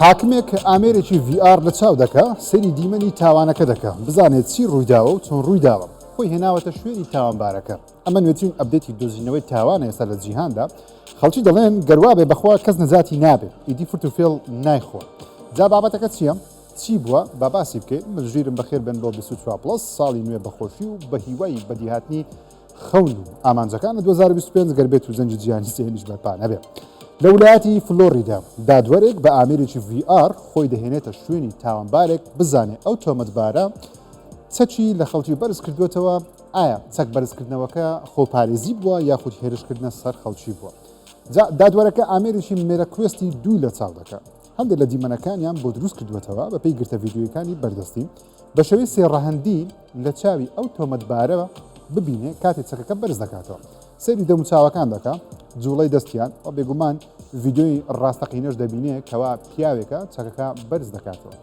حاکمێک ئامێرێکی VR لە چاو دەکا سەری دیمەنی تاوانەکە دەکا بزانێت چی ڕوویداوە و چۆن ڕوویداوە خۆی هێناوەتە شوێنی تاوانبارەکە ئەمە نوێترین ئەپدێتی دۆزینەوەی تاوانە ئێستا لە جیهاندا خەڵکی دەڵێن گەروابێ بەخوا کەس نەزاتی نابێت ئیدی فرت و فێڵ نایخۆ جا بابەتەکە چییە؟ چی بووە با باسی بکەیت مژگیرم بەخێر بن بۆ 24+ ساڵی نوێ بەخۆشی و بە هیوای بەدیهاتنی خەون و ئامانجەکان لە 2025 گەربێت و زەنجی جیهانی سێنیش بەرپا نەبێت. لە ویلایەتی فلۆریدا دادوەرێک بە ئامێرێکی VR خۆی دەهێنێتە شوێنی تاوانبارێک بزانێ ئەو تۆمەتبارە چەکی لە خەڵکی بەرز کردوێتەوە ئایا چەک بەرزکردنەوەکە خۆپارێزی بووە یاخود هێرشکردنە سەر خەڵکی بووە. دادوەرەکە ئامێرێکی مێرە کوێستی دووی لە چاو دەکات هەندێک لە دیمەنەکانیان بۆ دروست کردوێتەوە بە پێی گرتە ڤیدیۆیەکانی بەردەستی بە شێوەی سێڕەهەندی لە چاوی ئەو تۆمەتبارە ببینێ کاتێک چەکەکە بەرز دەکاتەوە سەری دەموچاوەکان دەکا جوڵەی دەستیان و بێگومان ڤیددیۆی ڕاستەقینەش دەبینێ کەوا پیاوێکە چەکەکە بەرز دەکاتەوە.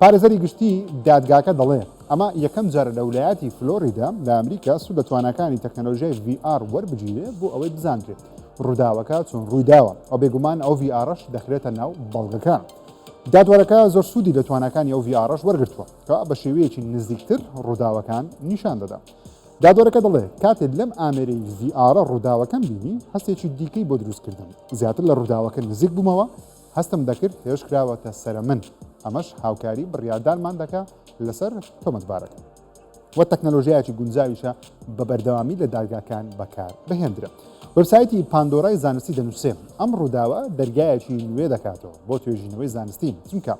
پارێزەری گشتی دادگاکە دەڵێ ئەمە یەکەم جارە لە ویلایەتی فلۆریدا لە ئەمریکا سوود لە توانەکانی تەکنەلۆژیای VR وەربگیرێ بۆ ئەوەی بزانرێت ڕووداوەکە چۆن ڕوویداوە ئەو بێگومان ئەو VRش دەخرێتە ناو بەڵگەکان. دادوەرەکە زۆر سوودی لە توانەکانی ئەو VRش وەرگرتووە کەوا بە شێوەیەکی نزیکتر ڕووداوەکان نیشان دەدا. دادوەرەکە دەڵێ کاتێک لەم ئامێرەی VR ڕووداوەکەم بینی هەستێکی دیکەی بۆ دروستکردن زیاتر لە ڕووداوەکە نزیک بوومەوە هەستم دەکرد هێش کراوەتە سرە من ئەمەش هاوکاری بڕیاردانمان دەکا لەسەر تۆمەتبارەکە وە تەکنەلۆژیایکی گونجاویشە بە بەردەوامی لە دادگاکان بەکار بهێنرە. وەبسایتی پاندۆرای زانستی دەنووسێ ئەم ڕووداوە دەرگایەکی نوێ دەکاتەوە بۆ توێژینەوەی زانستی چونکە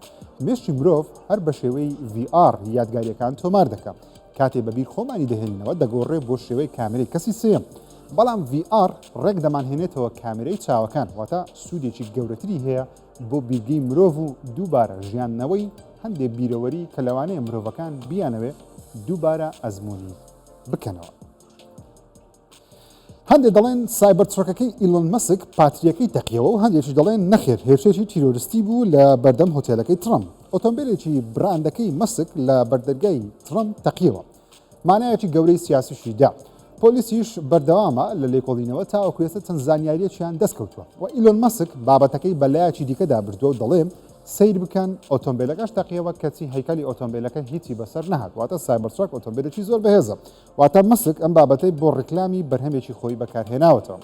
مێشتی مرۆڤ هەر بە شێوەی VR یادگاریەکان تۆمار دەکات کاتێ بەبییر خۆمانی دەهێنینەوە دەگۆڕێ بۆ شێوەی کامێرەی کەسی سێم بەڵام VR ڕێک دەمانهێنێتەوە کامێرەی چاوەکان واتە سوودێکی گەورەتری هەیە بۆ بیرگەی مرۆڤ و دووبارە ژیاننەوەی هەندێک بیرەوەری کە لەوانەیە مرۆڤەکان بیانەوێ دووبارە ئەزمموی بکەنەوە. هەندێک دەڵێن سایبەر تڕەکەکەی ئیلۆن مەسک پاتریەکەی تەقیەوە و هەندێکی دەڵێن نەخێر هێرشێکی تیرۆریستی بوو لە بەردەم هۆتێلەکەی ترەمپ ئۆتۆمبیلێکی براندەکەی مەسک لە بەردەرگای ترەمپ تەقیەوە مانایەکی گەورەی سیاسیشی دا پۆلیسیش بەردەوامە لە لێکۆڵینەوە تاوەکو ئێستا چەند زانیاریەکیان دەستکەوتووە و ئیلۆن مەسک بابەتەکەی بەلایەکی دیکەدا بردووە و دەڵێن سیر بکەن ئۆتۆمبیلەکەش تەقیەوە کەچی هەیکەلی ئۆتۆمبیلەکە هیچی بەسەر نەهات واتە سایبەرتڕەک ئۆتۆمبیلێکی زۆر بەهێزە واتە مەسک ئەم بابەتەی بۆ ڕیکلامی بەرهەمێکی خۆی بەکارهێناوەتەوە.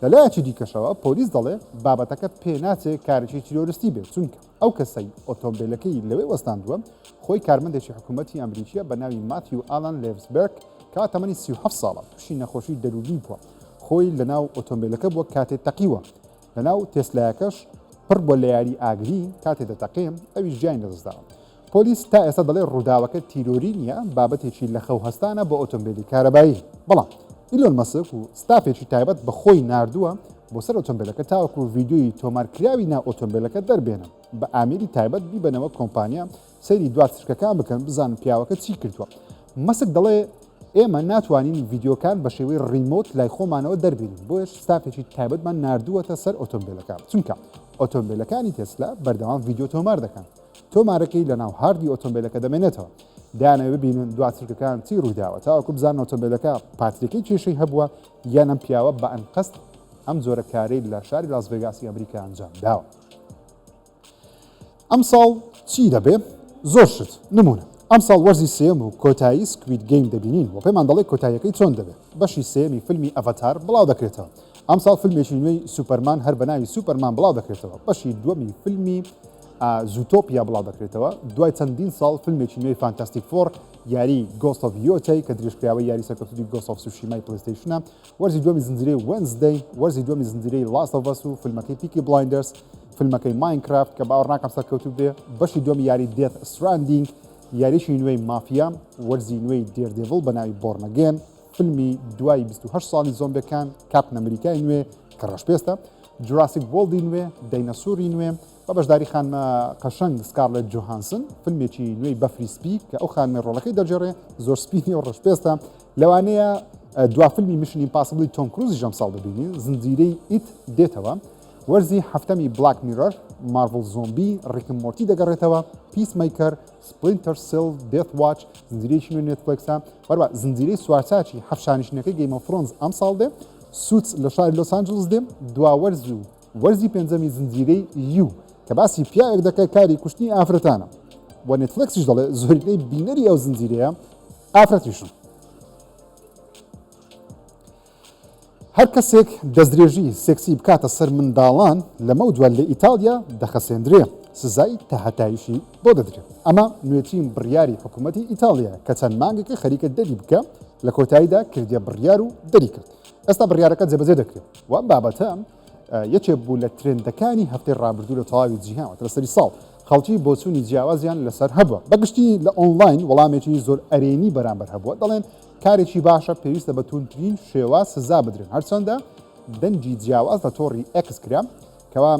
لەلایەکی دیکەشەوە پۆلیس دەڵێ بابەتەکە پێ ناچێت کارێکی تیرۆریستی بێت چونکە ئەو کەسەی ئۆتۆمبیلەکەی لەوێ وەستاندووە خۆی کارمەندێکی حکوومەتی ئەمریکیە بە ناوی ماتیو ئالان لێڤزبەرگ کە تەمەنی 37 ساڵە تووشی نەخۆشی دەروونی بووە خۆی لەناو ئۆتۆمبیلەکە بووە کاتێک تەقیوە لەناو تێسلایەکەش پڕ بۆ لە یاری ئاگری کاتێ دەتەقێم ئەویش گیان لەدەستداوە. پۆلیس تا ئێستا دەڵێ ڕووداوەکە تیرۆری نییە بابەتێکی لە خەو هەستانە بۆ ئۆتۆمبیلی کارەبایی بەڵام ئیلۆن مەسک و ستافێکی تایبەت بە خۆی ناردووە بۆ سەر ئۆتۆمبیلەکە تاوەکو ڤیددیۆی تۆمارکراوی ناو ئۆتۆمبیلەکە دەربێنن بە ئامێری تایبەت بیبەنەوە کۆمپانیا سەیری دوات سرکەکان بکەن بزانن پیاوەکە چی کردووە. مەسک دەڵێ ئێمە ناتوانین ڤیددیۆکان بە شێوەی ڕیمۆت لای خۆمانەوە دەربێنین بۆیش ستافێکی تایبەتمان نردووەتە سەر ئۆتۆمبیلەکان چونکە ئۆتۆمبیلەکانی تێسلا بەردەوام ڤیددیۆ تۆمار دەکەن تۆمارەکەی لە ناو هاردی ئۆتۆمبیلەکە دەمێنێتەوە دایانەوە ببینن دوات سرکەکان چی ڕوویداوە تاوەکو بزانن ئۆتۆمبیلەکە پاتریەکەی کێشەی هەبووە یان ئەم پیاوە بە ئەنقەست ئەم جۆرە کارەی لە شاری لاس ڤێگاسی ئەمریکا ئەنجام داوە. ئەم ساڵ چی دەبێ؟ زۆر شت نمونە ئەم ساڵ وەرزی سێم و کۆتایی سکوید گەیم دەبینین و پێمان دەڵێ کۆتاییەکەی چۆن دەبێت بەشی سێمی فیلمی ئەڤەتار بڵاو دەکرێتەوە ئەم ساڵ فیلمێکی نوێی سوپەرمان هەر بە ناوی سوپەرمان بڵاو دەکرێتەوە بەشی دووەمی فیلمی زوتۆپیا بڵاو دەکرێتەوە دوای چەندین ساڵ فیلمێکی نوێی فانتاستیک فۆر یاری گۆست ئۆف یۆتەی کە درێژکراوەی یاری سەرکەوتوی گۆست ئۆف سوشیمای پلەیستەیشنە وەرزی دووەمی زنجیرەی وێنزدەی وەرزی دووەمی زنجیرەی لاست ئۆف ئەس و فیلمەکەی پیکی بلایندەرز فیلمەکەی ماینکرافت کە باوەڕ ناکەم سەرکەوتوو بێ بەشی دووەمی یاری دێت ستراندینگ یاریشی نوێی مافیا وەرزی نوێی دێردێڤڵ بە ناوی بۆرنەگەن فیلمی دوای 28 ساڵی زۆمبیەکان کاپتن ئەمریکای نوێ کە ڕەشپێستە جوراسیک وۆڵدی نوێ داینەسۆری نوێ بە بەشداری خانمە قەشەنگ سکارلێت جۆهانسن فیلمێکی نوێی بەفری سپی کە ئەو خانمێ ڕۆڵەکەی دەجێڕێ زۆر سپینی و ڕەشپێستە لەوانەیە دوا فیلمی میشن ئیمپاسبلی تۆم کروزی ژەم ساڵ ببینین زنجیرەی ئیت دێتەوە وەرزی هەفتەمی بلاک میرەر مارڤڵ زۆمبی ڕیکن مۆرتی دەگەڕێتەوە پیسمیکەر سپلینتەر سێل دێت واچ زنجیرەیەکی نوێ نێتفلیکسە وەروە زنجیرەی سوارچاکی هەفشانیشتنەکەی گەیم ئۆف فرۆنز ئەم ساڵ دێ سوتس لە شاری لۆس ئانجلس دێ دوا وەرز و وەرزی پێنجەمی زنجیرەی یو کە باسی پیاوێک دەکە کاری کوشتنی ئافرەتانە و نێتفلکسیش دەڵێ زۆرینەی بینەری ئەو زنجیرەیە ئافرەتیشن. هەر کەسێک دەستدرێژی سێکسی بکاتە سەر منداڵان لەمە دووە لە ئیتالیا دەخەسێندرێ سزای تەهەتایشی بۆ دەدرێت. ئەمە نوێترین بڕیاری حکوومەتی ئیتالیا کە چەند مانگێکی خەریکە دەری بکە لە کۆتاییدا کردیە بڕیار و دەری کرد. ئێستا بڕیارەکە جێبەجێ دەکرێت و ئەم بابەتە یەکێک بوو لە ترێندەکانی هەفتەی ڕابردوو لە تەواوی جیهانەوە لەسەری ساڵ خەڵکی بۆ چوونی جیاوازیان لەسەر هەبووە بەگشتی لە ئۆنلاین وەڵامێکی زۆر ئەرێنی بەرامبەر هەبووە دەڵێن کارێکی باشە پێویستە بە توندترین شێوە سزا بدرێن هەرچەندە دەنگی جیاواز لە تۆڕی ئەکس کرا کەوا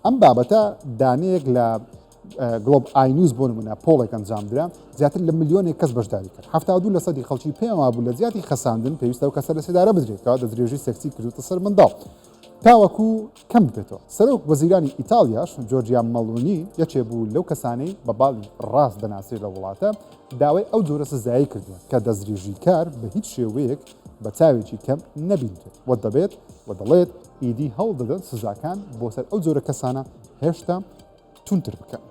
ئەم بابەتە دانەیەک لە گلۆب ئاینوز بۆ نمونە پۆڵێک ئەنجامدرا زیاتر لە ملیۆنێک کەس بەشداری کرد 72% خەڵکی پێما بوو لە زیاتی خەساندن پێویستە و کەسە لە سێدارە بدرێت کەوا دەستدرێژی سێکسی کردوتە سەر منداڵ تاوەکو کەم بێتەوە. سەرۆک وەزیرانی ئیتالیاش جۆرجیا مەلۆنی یەکێ بوو لەو کەسانەی بە باڵی ڕاست دەناسێت لە وڵاتە داوای ئەو جۆرە سزایی کردووە کە دەستدرێژی کار بە هیچ شێوەیەک بە چاوێکی کەم نەبینرێت و دەبێت و دەڵێت ئیدی هەڵ دەدەن سزاکان بۆ سەر ئەو جۆرە کەسانە هێشتا تونتر بکەن.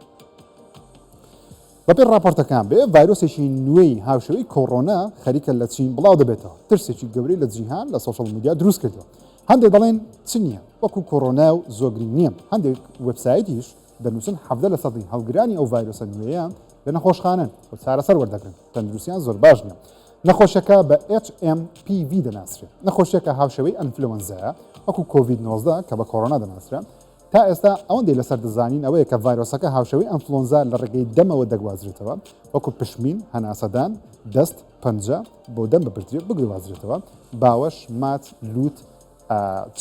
بەپێی راپۆرتەکان بێ ڤایرۆسێکی نوێی هاوشێوەی کۆڕۆنا خەریکە لە چین بڵاو دەبێتەوە ترسێکی گەورەی لە جیهان لە سۆشەڵ میدیا دروست کردووە. هەندێک دەڵێن چ نییە وەکو کۆڕۆنا و زۆگرین نییە. هەندێک وێبسایتیش دەنووسن 70% هەڵگرانی ئەو ڤایرۆسە نوێیان لە نەخۆشخانەن و چارەسەر وەردەگرن تەندروستیان زۆر باش نییە. نەخۆشیەکە بە HMPV دەناسرێت نەخۆشیەکە هاوشێوەی ئەنفلۆنزایە وەکو کۆڤید-19 کە بە کۆڕۆنا دەناسرێت. تا ئێستا ئەوەندەی لەسەر دەزانین ئەوەیە کە ڤایرۆسەکە هاوشێوەی ئەنفلۆنزا لە ڕێگەی دەمەوە دەگوازرێتەوە وەکو پشمین هەناسەدان دەست پەنجە بۆ دەم بپرترێت بگوازرێتەوە باوەش مات لوت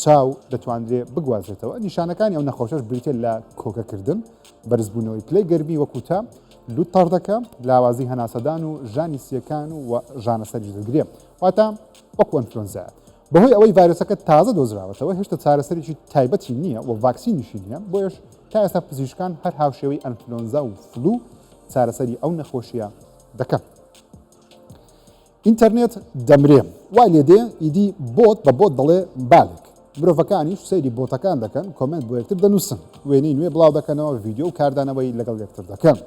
چاو دەتوانرێت بگوازرێتەوە. نیشانەکانی ئەو نەخۆشەش بریتێ لە کۆکەکردن بەرزبوونەوەی پلەی گەرمی وەکو تا لوت تەڕ دەکە لاوازی هەناسەدان و ژانی سیەکان و ژانەسەری دەگرێ واتە وەکو ئەنفلۆنزایە. بەهۆی ئەوەی ڤایرۆسەکە تازە دۆزراوەتەوە هێشتا چارەسەرێکی تایبەتی نییە و ڤاکسینیشی نییە بۆیش تا ئێستا پزیشکان هەر هاوشێوەی ئەنفلۆنزا و فلو چارەسەری ئەو نەخۆشیە دەکەن. ئینتەرنێت دەمرێ وای لێدێ ئیدی بۆت بە بۆت دەڵێ بالێک مرۆڤەکانیش سەیری بۆتەکان دەکەن کۆمنت بۆ یەکتر دەنووسن وێنەی نوێ بڵاو دەکەنەوە ڤیدیۆ و کاردانەوەی لەگەڵ یەکتر دەکەن.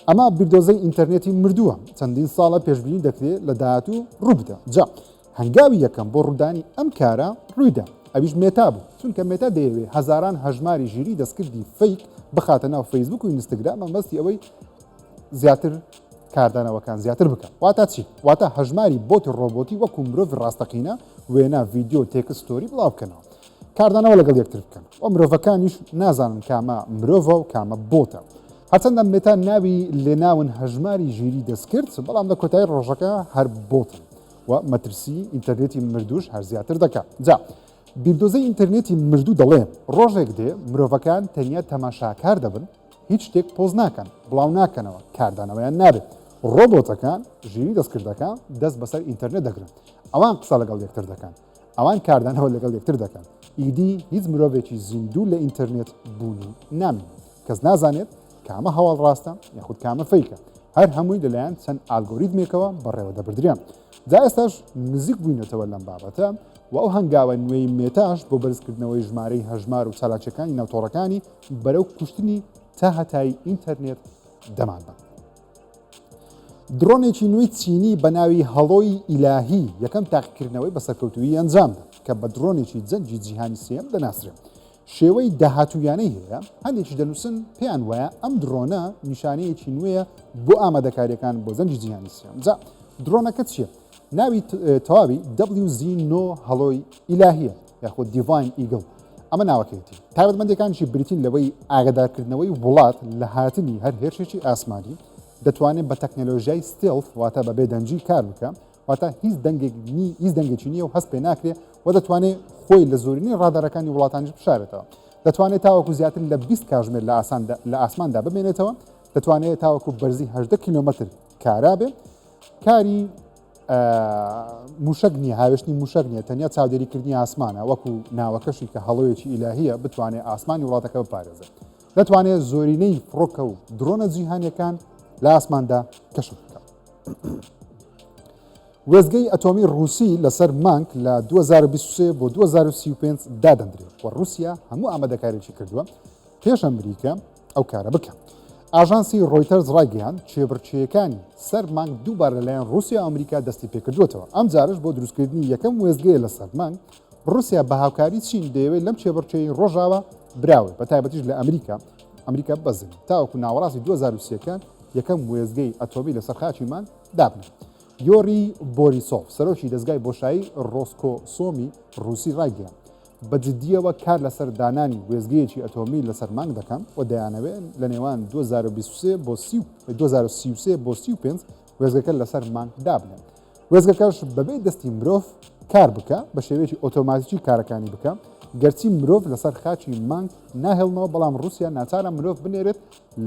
ئەمە بیردۆزەی ئینتەرنێتی مردووە چەندین ساڵە پێشبینی دەکرێت لە داهاتوو ڕووبدە جا هەنگاوی یەکەم بۆ ڕوودانی ئەم کارە ڕوویدا ئەویش مێتا بوو چونکە مێتا دەیەوێت هەزاران هەژماری ژیری دەستکردی فەیک بخاتە ناو فەیسبوک و ئینستاگرام مەبەستی ئەوەی زیاتر کاردانەوەکان زیاتر بکەن. واتە چی؟ واتە هەژماری بۆتی ڕۆبۆتی وەکو مرۆڤ ڕاستەقینە وێنە ڤیدیۆ تێکستۆری بڵاو بکەنەوە کاردانەوە لەگەڵ یەکتر بکەن و مرۆڤەکانیش نازانن کامە مرۆڤە و کامە بۆتە. هەرچەندە مێتا ناوی لێناون هەژماری ژیری دەستکرد بەڵام لە کۆتایی ڕۆژەکە هەر بۆتن و مەترسی ئینتەرنێتی مردووش هەر زیاتر دەکات. جا بیردۆزەی ئینتەرنێتی مردوو دەڵێ ڕۆژێک دێ مرۆڤەکان تەنیا تەماشاکار دەبن هیچ شتێک پۆز ناکەن بڵاو ناکەنەوە کاردانەوەیان نابێت. ڕۆبۆتەکان ژیری دەستکردەکان دەست بەسەر ئینتەرنێت دەگرن ئەوان قسە لەگەڵ یەکتر دەکەن ئەوان کاردانەوە لەگەڵ یەکتر دەکەن. ئیدی هیچ مرۆڤێکی زیندوو لە ئینتەرنێت بوونی نامێت کەس نازانێت کامە هەواڵ ڕاستە یاخود کامە فەیکە هەر هەمووی لەلایەن چەند ئالگۆریتمێکەوە بەڕێوە دەبردرێن. جا ئێستاش نزیک بووینەتەوە لەم بابەتە و ئەو هەنگاوە نوێی مێتاش بۆ بەرزکردنەوەی ژمارەی هەژمار و چالاکیەکانی ناوتۆڕەکانی بەرەو کوشتنی تا هەتایی ئینتەرنێت دەماندا. درۆنێکی نوێی چینی بە ناوی هەڵۆی ئیلاهی یەکەم تاقیکردنەوەی بەسەرکەوتووی ئەنجامدا کە بە درۆنێکی جەنگی جیهانی سێم دەناسرێت. شێوەی داهاتوویانەی هەیە هەندێکی دەنووسن پێیان وایە ئەم درۆنە نیشانەیەکی نوێیە بۆ ئامادەکاریەکان بۆ زەنگی جیهانی سێم. جا درۆنەکە چییە؟ ناوی تەواوی WZ9 هەڵۆی ئیلاهیە یاخود دیڤاین ئیگڵ ئەمە ناوەکەیەتی. تایبەتمەندەکانیشی بریتین لەوەی ئاگادارکردنەوەی وڵات لە هاتنی هەر هێرشێکی ئاسمانی دەتوانێت بە تەکنەلۆژیای ستێڵف واتە بە بێدەنجی کار بکە واتە هیچ دەنگێکی نییە و هەست پێ ناکرێت و دەتوانێت خۆی لە زۆرینەی ڕادارەکانی وڵاتانیش بشارێتەوە. دەتوانێت تاوەکو زیاتر لە 20 کاتژمێر لە ئاسماندا بمێنێتەوە دەتوانێت تاوەکو بەرزی 18 کیلۆمەتر کارا بێت. کاری موشک نییە هاوێشتنی موشک نییە تەنیا چاودێریکردنی ئاسمانە وەکو ناوەکەشی کە هەڵۆیەکی ئیلاهیە بتوانێت ئاسمانی وڵاتەکە بپارێزێت. دەتوانێت زۆرینەی فڕۆکە و درۆنە جیهانیەکان لە ئاسماندا کەشف بکات. وێزگەی ئەتۆمی ڕووسی لەسەر مانگ لە 2023 بۆ 2035 دادەندرێت و ڕووسیا هەموو ئامادەکاریی کردووە پێش ئەمریکا ئەو کارە بکە. ئاژانسی ڕۆیتەرز ڕایگەیاند چێبڕچێیەکانی سەر مانگ دووبارە لەلایەن رووسیا و ئەمریکا دەستی پێکردوێتەوە. ئەم جارش بۆ دروستکردنی یەکەم وێزگەیە لە سەر مانگ رووسیا بە هاوکاری چین دەیەوێت لەم چێبڕچێی ڕۆژاوە براوێت بە تایبەتیش لە ئەمریکا بەزن تاوەکو ناوەڕاستی 2023کان یەکەم وێزگەی ئەتۆمی لەسەر خاچی مانگ دابنێت. یۆری بۆریسۆف سەرۆکی دەستگای بۆشایی ڕۆسکۆسۆمی رووسی ڕایگەیاند بە جددیەوە کار لەسەر دانانی وێزگەیەکی ئەتۆمی لەسەر مانگ دەکەن و دەیانەوێت لە نێوان 2023 بۆ 35 وێزگەکە لەسەر مانگ دابنێت. وێزگەکەش بەبێ دەستی مرۆڤ کار بکە بە شێوەیەکی ئۆتۆماتیکی کارەکانی بکە گەرچی مرۆڤ لەسەر خاچی مانگ ناهێڵنەوە بەڵام رووسیا ناچارە مرۆڤ بنێرێت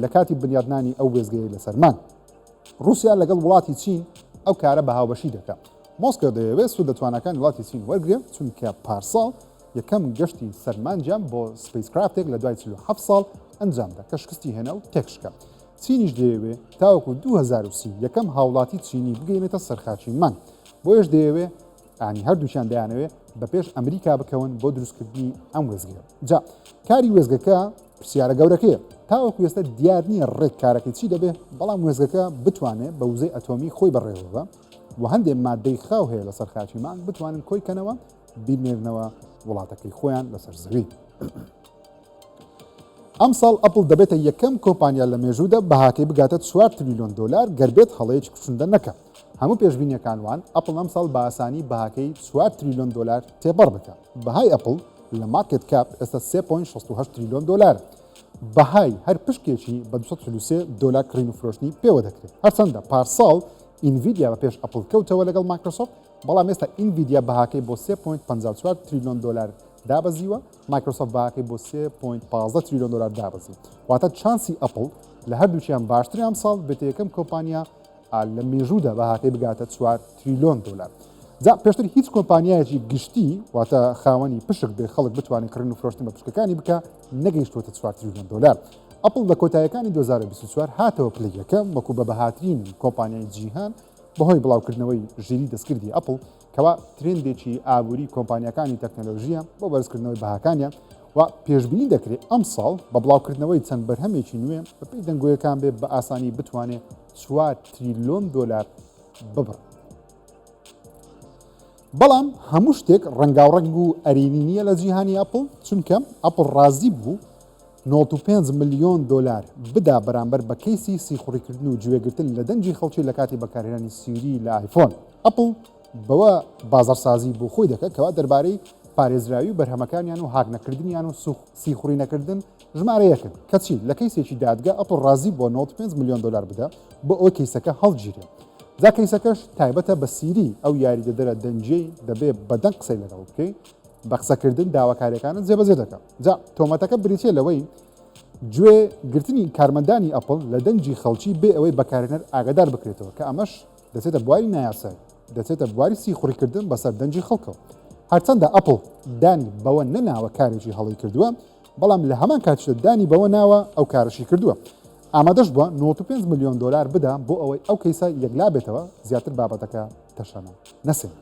لە کاتی بنیادنانی ئەو وێزگەیە لەسەر مانگ. رووسیا لەگەڵ وڵاتی چین ئەو کارە بە هاوبەشی دەکات. مۆسکۆ دەیەوێت سوود دەتوانەکانی وڵاتی چین وەرگێت چونکە پارساڵ یەکەم گەشتی سەرمانجیان بۆ سپیسکرافتێک لە دوای 37 ساڵ ئەنجامدا کە شکستی هێنا و تێکشکە. چینیش دەیەوێت تاوەکو 2030 یەکەم هاوڵاتی چینی بگەینێتە سەرخاچی مانگ. بۆیش دەیەوێت ئانی هەردووچیان دەیانەوێت بە پێش ئەمریکا بکەون بۆ دروستکردنی ئەم وێزگەیە. جا کاری وێزگەکە پرسیارە گەورەکەیە تاوەکو ئێستا دیار نییە ڕێک کارەکەی چی دەبێت بەڵام وێزگەکە بتوانێت بە وزەی ئەتۆمی خۆی بەڕێوەبە و هەندێک مادەی خاو هەیە لەسەر خاچی مانگ بتوانن کۆی کەنەوە بیرنێرنەوە وڵاتەکەی خۆیان لەسەر زەوی. ئەم ساڵ ئەپڵ دەبێتە یەکەم کۆمپانیا لە مێژوودا بەهاکەی بگاتە 4 تریلیۆن دلار گەربێت هەڵەیەکی کوشندە نەکە. هەموو پێشبینیەکانوان ئەپڵ ئەم ساڵ بە ئاسانی بەهاکەی 4 تریلیۆن دلار تێبەڕ بکات. بەهای ئەپڵ لە مارکت کاپ ئێستا 3.68 تریلیۆن دلار. بەهای هەر پشکێکی بە 243 دلار کڕین و فرۆشتنی پێوە دەکرێت. هەرچەندە پارساڵ ئینڤیدیا بە پێش ئەپڵ کەوتەوە لەگەڵ مایکرۆسۆفت بەڵام ئێستا ئینڤیدیا بەهاکەی بۆ 3.54 تریلیۆن دلار دابەزیوە مایکرۆسۆفت بەهاکەی بۆ 3.15 تریلیۆن دلار دابەزی. واتە چانسی ئەپڵ لە هەردووچیان باشتری ئەم ساڵ بێتە یەکەم کۆمپانیا لە مێژوودا بەهاکەی بگاتە 4 تریلیۆن دلار. جا پێشتر هیچ کۆمپانیایەکی گشتی واتە خاوەنی پشک بێ خەڵک بتوانین کڕین و فرۆشتن بە پشکەکانی بکە نەگەیشتوتە 4 تریلیۆن دلار. ئەپڵ لە کۆتاییەکانی 2024 هاتەوە پلەیەکەم وەکو بە بەهاترین کۆمپانیای جیهان بەهۆی بڵاوکردنەوەی ژیری دەستکردی ئەپڵ کەوا ترندێکی ئابووری کۆمپانیەکانی تەکنەلۆژیە بۆ بەرزکردنەوەی بەهاکانیان و پێشبینی دەکرێت ئەم ساڵ بە بڵاوکردنەوەی چەند بەرهەمێکی نوێ بەپی دەنگۆیەکان بێ بە ئاسانی بتوانێت 4 تریلیۆن دلار ببڕ. بەڵام هەموو شتێک ڕەنگاوڕەنگ و ئەرێنی نییە لە جیهانی ئەپڵ چونکە ئەپڵ ڕازی بوو 95 ملیۆن دلار بدا بەرامبەر بە کەیسی سیخوڕیکردن و گوێگرتن لە دەنجی خەڵکی لە کاتی بەکارهێنانی سیوری لە ئایفۆن. ئەپڵ بەوە بازارسازی بۆ خۆی دەکات کەوا دەربارەی پارێزراوی و بەرهەمەکانیان و هاک نەکردنیان و سیخوڕی نەکردن ژمارەیەکن کەچی لە کەیسێکی دادگا ئەپڵ ڕازی بۆ 95 ملیۆن دلار بدا بۆ ئەو کەیسەکە هەڵگیرێت. جا کەیسەکەش تایبەتە بە سیری ئەو یاریدەدەرە دەنجەی دەبێت بەدەنگ قسەی لەگەڵ بکەی بە قسەکردن داواکاریەکانت جێبەجێ دەکات. جا تۆمەتەکە بریتێ لەوەی گوێگرتنی کارمەندانی ئەپڵ لە دەنجی خەڵکی بێ ئەوەی بەکارهێنەر ئاگادار بکرێتەوە کە ئەمەش دەچێتە بواری نایاسایی دەچێتە بواری سیخوڕیکردن بەسەر دەنجی خەڵکەوە. هەرچەندە ئەپڵ دانی بەوە نەناوە کارێکی هەڵی کردووە بەڵام لە هەمان کاتیشدا دانی بەوە ناوە ئەو کارشی کردووە. ئامادەش بووە 95 ملیۆن دلار بدا بۆ ئەوەی ئەو کەیسە یەکلا بێتەوە زیاتر بابەتەکە تەشەنە نەسێن.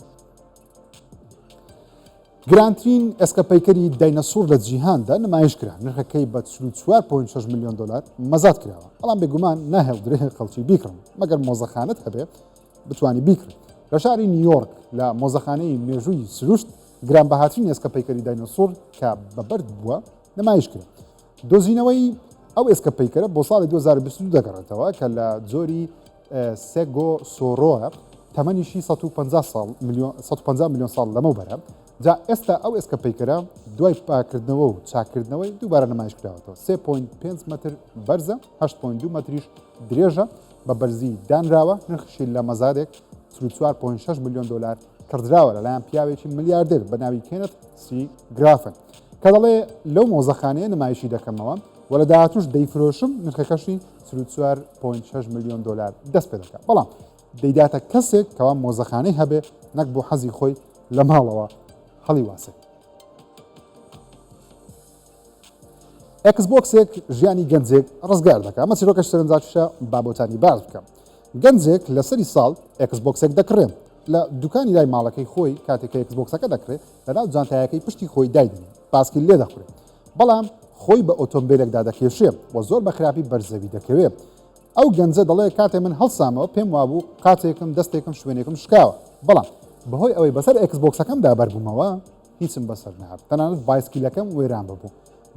گرانترین ئەسکەپەیکەری داینەسۆر لە جیهاندا نمایش کرا نرخەکەی بە 4.6 ملیۆن دلار مەزاد کراوە. بەڵام بێگومان ناهێڵدرێ خەڵکی بیکڕن مەگەر مۆزەخانت هەبێت بتوانی بیکڕن. لە شاری نیویۆرک لە مۆزەخانەی مێژووی سروشت گرانبەهاترین ئەسکەپەیکەری داینەسۆر کە بەبەرد بووە نمایش کرد. دۆزینەوەی ئەو ئێسکەپەیکەرە بۆ ساڵی 2022 دەگەڕێتەوە کە لە جۆری سێگۆسۆرۆە تەمەنیشی 150 ملیۆن ساڵ لەمەوبەرە. جا ئێستا ئەو ئێسکەپەیکەرە دوای پاکردنەوە و چاکردنەوەی دووبارە نمایش کراوەتەوە 3.5 متر بەرزە 8.2 متریش درێژە بە بەرزی دانراوە نرخشی لە مەزادێک 4.6 ملیۆن دلار کردراوە لەلایەن پیاوێکی ملیاردێر بە ناوی کێنت سی گرافن کە دەڵێ لەو مۆزەخانەیە نمایشی دەکەمەوە و لە داهاتوش دەیفرۆشم نرخەکەشی 4.6 ملیۆن دلار دەست پێ دەکات. بەڵام دەیداتە کەسێک کەوا مۆزەخانەی هەبێ نەک بۆ حەزی خۆی لە ماڵەوە هەڵی واسێ. ئەکسبۆکسێک ژیانی گەنجێک ڕزگار دەکات. ئەمە چیرۆکە سەرنجاچشە بابۆتانی باز بکەم. گەنجێک لەسەری ساڵ ئەکسبۆکسێک دەکڕێن لە دوکانی لای ماڵەکەی خۆی کاتێک ئەکسبۆکسەکە دەکرێت لەناو جانتایەکەی پشتی خۆی دایدن پاسکی لێ دەخورێت. بەڵام خۆی بە ئۆتۆمبیلێکدا دەکێشێ و زۆر بە خراپی بەرزەوی دەکەوێت ئەو گەنجە دەڵێ کاتێ من هەڵسامەوە پێم وابوو قاچێکم دەستێکم شوێنێکم شکاوە بەڵام بەهۆی ئەوەی بەسەر ئەکسبۆکسەکەمدا بەربوومەوە هیچم بەسەر نهات تەنانەت بایسکیلەکەم وێران ببوو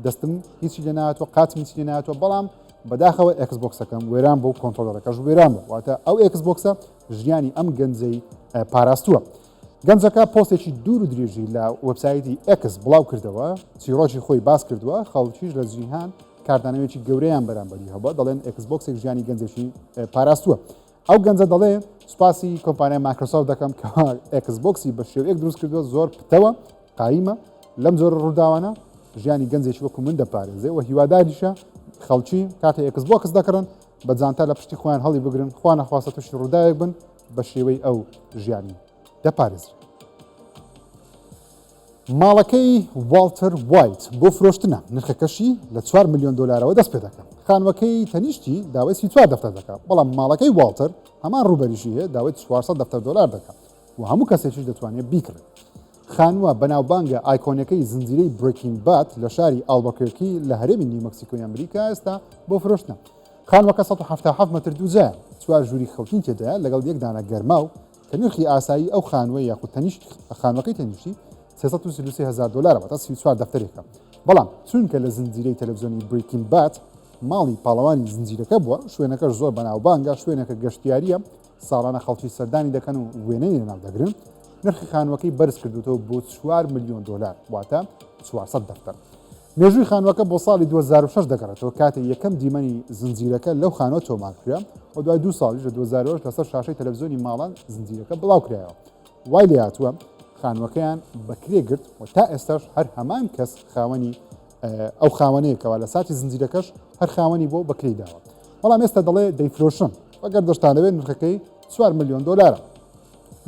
دەستم هیچی لێ نهاتوە قاچم هیچی لێ نهاتوە بەڵام بەداخەوە ئەکسبۆکسەکەم وێران بوو کۆنتڕۆلەکەش وێران بوو واتە ئەو ئەکسبۆکسە ژیانی ئەم گەنجەی پاراستووە گەنجەکە پۆستێکی دوور و درێژی لە وەبسایتی ئەکس بڵاو کردەوە چیرۆکی خۆی باس کردووە خەڵکیش لە جیهان کاردانەوەیکی گەورەیان بەرامبەری هەبووە دەڵێن ئەکسبۆکسێک ژیانی گەنجێکی پاراستووە ئەو گەنجە دەڵێ سوپاسی کۆمپانیای مایکرۆسۆفت دەکەم کە ئەکسبۆکسی بە شێوەیەک دروست کردووە زۆر پتەوە قایمە لەم زۆر ڕووداوانە ژیانی گەنجێکی وەکو من دەپارێزێ و هیواداریشە خەڵکی کاتێ ئەکسبۆکس دەکڕن بە جانتا لە پشتی خۆیان هەڵی بگرن خوا نەخواستە تووشی ڕووداوێک بن بە شێوەی ئەو ژیانی دەپارێزرێت ماڵەکەی والتر وایت بۆ فرۆشتنە نرخەکەشی لە 4 ملیۆن دلارەوە دەست پێ دەکەن خانوەکەی تەنیشتی داوای 34 دەفتەر دەکات بەڵام ماڵەکەی والتر هەمان ڕوبەریشی هەیە داوای 400 دەفتەر دلار دەکات و هەموو کەسێکیش دەتوانێت بیکڕێت خانووە بەناوبانگە ئایکۆنەکەی زنجیرەی برێکین بات لە شاری ئالبەکرکی لە هەرێمی نیومەکسیکۆی ئەمریکا ئێستا بۆ فرۆشتنە خانوەکە 177 متر دووجایە چوار ژووری خەوتین تێدایە لەگەڵ یەک دانە گەرما و کە نرخی ئاسایی ئەو خانوە یاخود تەنیشت خانوەکەی تەنیشتی 333,000 دلار بەتە 34 دەفتەرێکە بەڵام چونکە لە زنجیرەی تەلەڤیزیۆنی برێکین بات ماڵی پاڵەوانی زنجیرەکە بووە شوێنەکەش زۆر بەناوبانگە شوێنەکە گەشتیاریە ساڵانە خەڵکی سەردانی دەکەن و وێنەی لەناو دەگرن نرخی خانوەکەی بەرز کردوتەوە بۆ 4 ملیۆن دلار واتە 400 دەفتەر مێژووی خانوەکە بۆ ساڵی 2006 دەگەڕێتەوە کاتێ یەکەم دیمەنی زنجیرەکە لەو خانوە تۆمار کرا و دوای 2 ساڵیش لە 2008 لەسەر شاشەی تەلەڤیزیۆنی ماڵان زنجیرەکە بڵاو کرایەوە وای لێ هاتووە خانوەکەیان بەکرێ گرت و تا ئێستاش هەر هەمان کەس خاوەنی ئەو خاوەنەیەکەوە لە ساتی زنجیرەکەش هەر خاوەنی بۆ بەکرێ داوە بەڵام ئێستا دەڵێ دەیفرۆشن ئەگەر دەشتانەوێت نرخەکەی 4 ملیۆن دلارە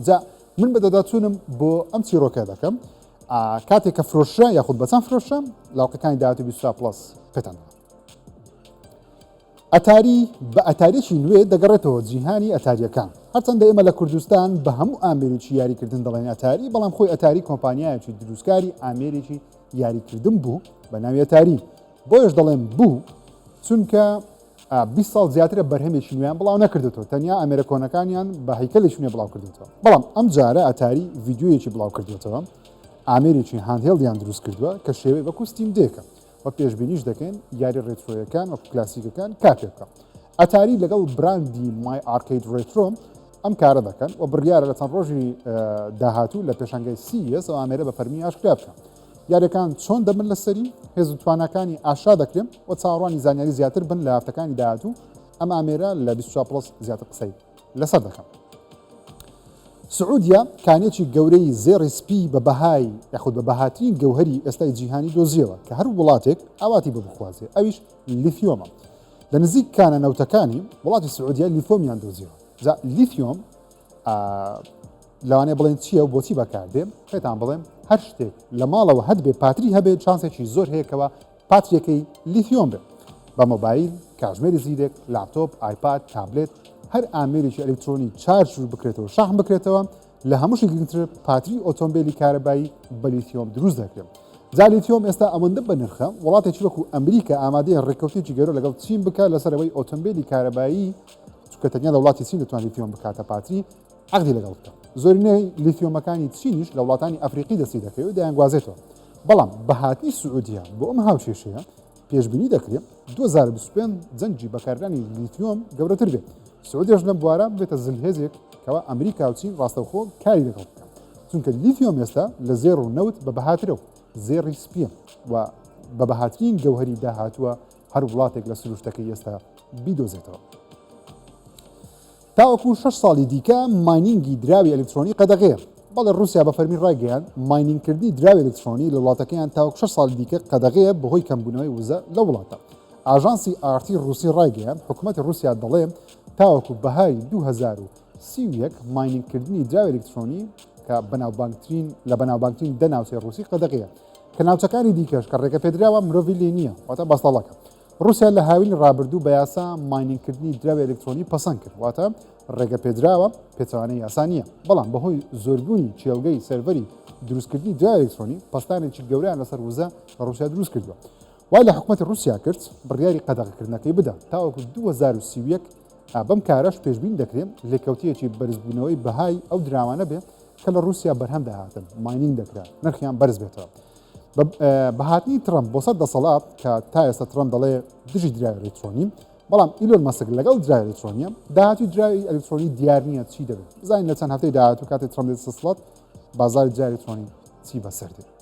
جا من بەدەداچوونم بۆ ئەم چیرۆکە دەکەم کاتێک کە فرۆشە یاخود بەچەند فرۆشە لاوقەکانی داهاتوو 20 پلس پێتەن ئەتاری بە ئەتاریەکی نوێ دەگەڕێتەوە جیهانی ئەتاریەکان هەرچەندە ئێمە لە کوردستان بە هەموو ئامێرێکی یاریکردن دەڵێن ئەتاری بەڵام خۆی ئەتاری کۆمپانیایەکی دروستکاری ئامێرێکی یاریکردن بوو بە ناوی ئەتاری بۆیش دەڵێن بوو چونکە 20 ساڵ زیاترە بەرهەمێکی نوێیان بڵاو نەکردێتەوە تەنیا ئەمریکۆنەکانیان بە هەیکەلێکی نوێ بڵاو کردێتەوە بەڵام ئەم جارە ئەتاری ڤیددیویەکی بڵاو کردێتەوە ئامێرێکی هاندهێڵدیان دروست کردووە کە شێوەی وەکو ستیم دێکە و پێشبینیش دەکەن یاری ڕێترۆیەکان وەکو کلاسیکەکان کاتێکە ئەتاری لەگەڵ براندی مای ئارکیت ڕێترۆ ئەم کارە دەکەن و بڕیارە لە چەند ڕۆژی داهاتوو لە پێشنگای CES و ئامێرە بە فەرمی ئاشکرا بکەن یاریەکان چۆن دەبن لەسەری هێز و توانەکانی ئاشا دەکرێن و چاوەڕوانی زانیاری زیاتر بن لە هەفتەکانی داهاتوو ئەم ئامێرە لە 24 پلس زیاتر قسەی لەسەر دەکەن سعودیا کانێکی گەورەی زێڕی سپی بە بەهای یاخود بە بەهاترین گەوهری ئێستای جیهانی دۆزیەوە کە هەر وڵاتێک ئاواتی بە بخوازێ ئەویش لیثیۆمە لە نزیک کانە نەوتەکانی وڵاتی سعودیا لیثۆمیان دۆزیەوە جا لیثیۆم لەوانەیە بڵێن چییە و بۆچی بەکاردێ پێتان بڵێم هەر شتێک لە ماڵەوە هەت بێ پاتری هەبێت چانسێکی زۆر هەیەکەوە پاتریەکەی لیثیۆم بێت بە مۆبایل کاتژمێری زیرێک لاپتۆپ ئایپاد تابلێت هەر ئامێرێکی ئەلکترۆنی چارج بکرێتەوە شاحن بکرێتەوە لە هەمووشی گرنگتر پاتری ئۆتۆمبیلی کارەبایی بە لیثیۆم دروست دەکرێت جا لیثیۆم ئێستا ئەوەندە بە نرخە وڵاتێکی وەکو ئەمریکا ئامادەیە ڕێکەوتێکی گەورە لەگەڵ چین بکات لەسەرەوەی ئۆتۆمبیلی کارەبایی چونکە تەنیا لە وڵاتی چین دەتوانێت لیثیۆم بکاتە پاتری عەقدی لەگەڵ بکات زۆرینەی لیثیۆمەکانی چینیش لە وڵاتانی ئەفریقی دەستی دەکەوێت و دەیانگوازێتەوە بەڵام بەهاتنی سعودیا بۆ ئەم هاوچێشەیە پێشبینی دەکرێت 2025 جەنگی بەکاردانی لیثیۆم گەورەتر بێت سعودیش لەم بوارە بێتە زلهێزێک کەەوە ئەمریکا و چین ڕاستەوخۆ کاری لەگەڵ بکات چونکە لیثیۆم ئێستا لە زێر و نەوت بە بەهاترە و زێڕی سپیە و بە بەهاترین گەوهری داهاتووە هەر وڵاتێک لە سروشتەکەی ئێستا بیدۆزێتەوە تاوەکو 6 ساڵی دیکە ماینینگی دراوی ئەلکترۆنی قەدەغەیە بەڵێ رووسیا بە فەرمی ڕایگەیان ماینینگکردنی دراوی ئەلکترۆنی لە وڵاتەکەیان تاوەکو 6 ساڵی دیکە قەدەغەیە بەهۆی کەمبوونەوەی وزە لە وڵاتە ئاژانسی ئارتی رووسی ڕایگەیان حکوومەتی رووسیا دەڵێ تاوەکو بەهای 2031 ماینینگکردنی دراوی ئەلکترۆنی کە لە بەناوبانگترین دەناوچەی رووسی قەدەغەیە کە ناوچەکانی دیکەش کە ڕێگە پێدراوە مرۆڤی لێ نییە واتە بەستەڵەکە رووسیا لە هاوین ڕابردوو بە یاسا ماینینگکردنی دراوی ئەلکترۆنی پەسەند کرد واتە ڕێگە پێدراوە پێچەوانەی یاسانیە بەڵام بەهۆی زۆربوونی چێلگەی سەرڤەری دروستکردنی دراوی ئەلکترۆنی پەستانێکی گەوریان لەسەر وزە رووسیا دروست کردووە وای لە حکوومەتی رووسیا کرد بڕیاری قەدەغەکردنەکەی بدە تاوەکو 2031 بەم کارەش پێشبین دەکرێت لێکەوتیەکی بەرزبوونەوەی بەهای ئەو دراوانە بێ کە لە رووسیا بەرهەم داهاتن ماینینگ دەکرات نرخیان بەرز بێتەوە بەهاتنی ترمپ بۆ 100 دەسەڵات کە تا ئێستا ترمپ دەڵێ دژی درای ئەلکترۆنی بەڵام ئیلۆن مەسک لەگەڵ درای ئەلکترۆنیە داهاتی درای ئەلکترۆنی دیار نییە چی دەبێت بزانین لە چەند هەفتەی داهاتوو کاتی ترمپ دێتە دەسەڵات بازاری درای ئەلکترۆنی چی بەسەر دێت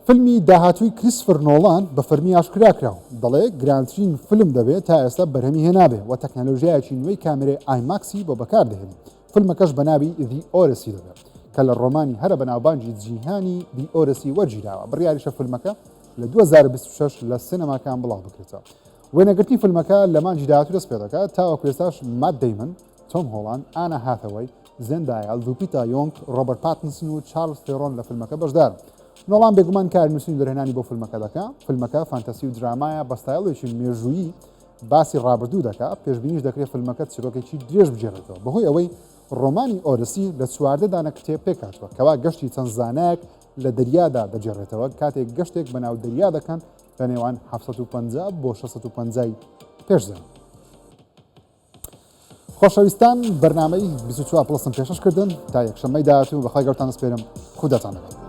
فیلمی داهاتووی کریستۆفەر نۆڵان بە فەرمی ئاشکرا کراوە دەڵێ گرانترین فیلم دەبێت تا ئێستا بەرهەمی هێنابێ و تەکنەلۆژیایەکی نوێی کامێرەی ئایماکسی بۆ بەکاردەهێنێت فیلمەکەش بە ناوی دی ئۆرسی دەبێت کە لە ڕۆمانی هەرە بەناوبانجی جیهانی دی ئۆرسی وەرگیراوە بڕیاریشە فیلمەکە لە 2026 لە سینەماکان بڵاو بکرێتەوە وێنەگرتی فیلمەکە لە مانجی داهاتوو دەست پێ دەکات تاوەکو ئێستاش مات دەیمن تۆم هۆڵاند ئانا هاتەوەی زێندایال لوپیتا یۆنگ ڕۆبەرت پاتنسن و چارلز تێرۆن لە فیلمەکە بەشدار نۆڵان بێگومان کار نووسین دەرهێنانی بۆ فیلمەکە دەکات فیلمەکە فانتەسی و درامایە بە ستایڵێکی مێژوویی باسی ڕابردوو دەکات پێشبینیش دەکرێت فیلمەکە چیرۆکێکی درێژ بجێڕێتەوە بەهۆی ئەوەی ڕۆمانی ئۆرسی لە چواردەدانە کتێب پێکاتوە کەوا گەشتی چەند زانایەک لە دەریادا دەجێڕێتەوە کاتێک گەشتێک بە ناو دەریا دەکەن لە نێوان 750 بۆ 650 پێشزان خۆشەویستان بەرنامەی 24 پلسم پێشەشکردن تا یەکشەممەی داهاتوو بەخوای گەورتان دەسپێرم خوداتان لەگەڵ